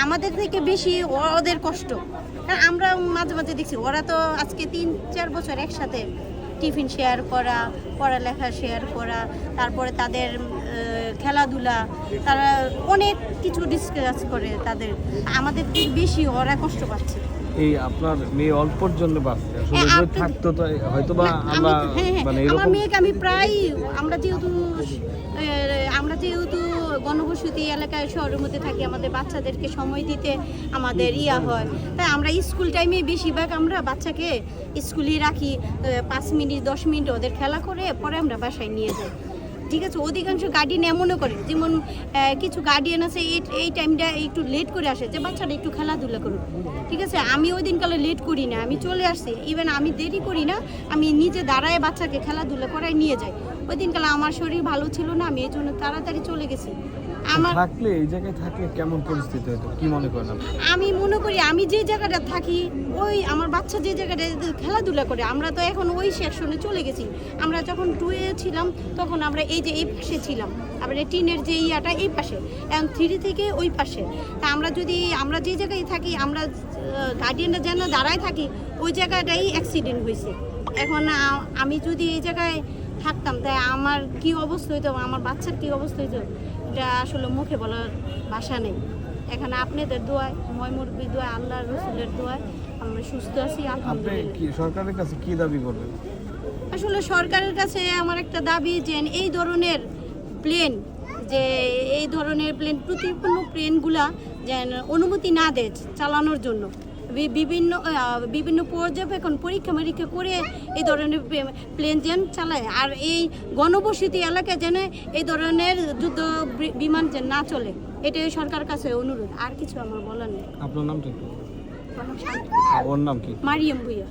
আমাদের থেকে বেশি ওদের কষ্ট। কারণ আমরা মাঝে মাঝে দেখছি ওরা তো আজকে 3-4 বছর একসাথে টিফিন শেয়ার করা, পড়ালেখা শেয়ার করা, তারপরে তাদের খেলাধুলা, তারা অনেক কিছু ডিসকাস করে তাদের। আমাদের থেকে বেশি ওরা কষ্ট পাচ্ছে। এই আপনার মেয়ে অল্পর জন্য বাঁচছে, আসলে যদি থাকতো তো হয়তো বা আমরা মানে আমার এরকম মেয়েকে আমি প্রায় আমরা যেহেতু গণবসতি এলাকায় শহরের মধ্যে থাকি, আমাদের বাচ্চাদেরকে সময় দিতে আমাদের হয়, তাই আমরা স্কুল টাইমে বেশিরভাগ আমরা বাচ্চাকে স্কুলে রাখি, 5 মিনিট 10 মিনিট ওদের খেলা করে পরে আমরা বাসায় নিয়ে যাই। ঠিক আছে, অধিকাংশ গার্ডিয়ান এমনও করে, যেমন কিছু গার্ডিয়ান আছে এই টাইমটা একটু লেট করে আসে যে বাচ্চাটা একটু খেলাধুলা করুক। ঠিক আছে, আমি ওই দিনকালে লেট করি না, আমি চলে আসছি, ইভেন আমি দেরি করি না, আমি নিজে দাঁড়ায় বাচ্চাকে খেলাধুলা করায় নিয়ে যাই। ওই দিনকালে আমার শরীর ভালো ছিল না, আমি এই জন্য তাড়াতাড়ি চলে গেছি। আমার থাকলে এই জায়গায় থাকলে কেমন পরিস্থিতি হতো কি মনে করেন আপনি? আমি মনে করি আমি যে জায়গাটা থাকি, ওই আমার বাচ্চা যে জায়গাটা খেলাধুলা করে, আমরা তো এখন ওই সেকশনে চলে গেছি। আমরা যখন 2 ছিলাম তখন আমরা এই পাশে ছিলাম, আবার টিনের যে এই পাশে, এখন 3 থেকে ওই পাশে। তা আমরা যে জায়গায় থাকি, আমরা গার্ডিয়ানরা যেন দাঁড়ায় থাকি, ওই জায়গাটাই অ্যাক্সিডেন্ট হয়েছে। এখন আমি যদি এই জায়গায় থাকতাম তাই আমার কি অবস্থা হইতো, আমার বাচ্চার কি অবস্থা হইতো, এটা আসলে মুখে বলার ভাষা নেই। এখানে আপনাদের দোয়ায়, ময়মুরবির দোয়ায়, আল্লাহ রসুলের দোয়ায় আমরা সুস্থ আছি, আলহামদুলিল্লাহ। কি সরকারের কাছে কি দাবি করবেন? আসলে সরকারের কাছে আমার একটা দাবি যে এই ধরনের প্লেন প্রতিপন্ন প্লেনগুলা যেন অনুমতি না দেয় চালানোর জন্য। বিভিন্ন পর্যবেক্ষণ পরীক্ষা নিরীক্ষা করে এই ধরনের প্লেন যেন চালায়, আর এই গণবসতি এলাকায় যেন এই ধরনের যুদ্ধ বিমান যেন না চলে, এটাই সরকারের কাছে অনুরোধ। আর কিছু আমার বলার নেই। আপনার নামটা একটু? ওর নাম কি? মারিয়াম ভুইয়া।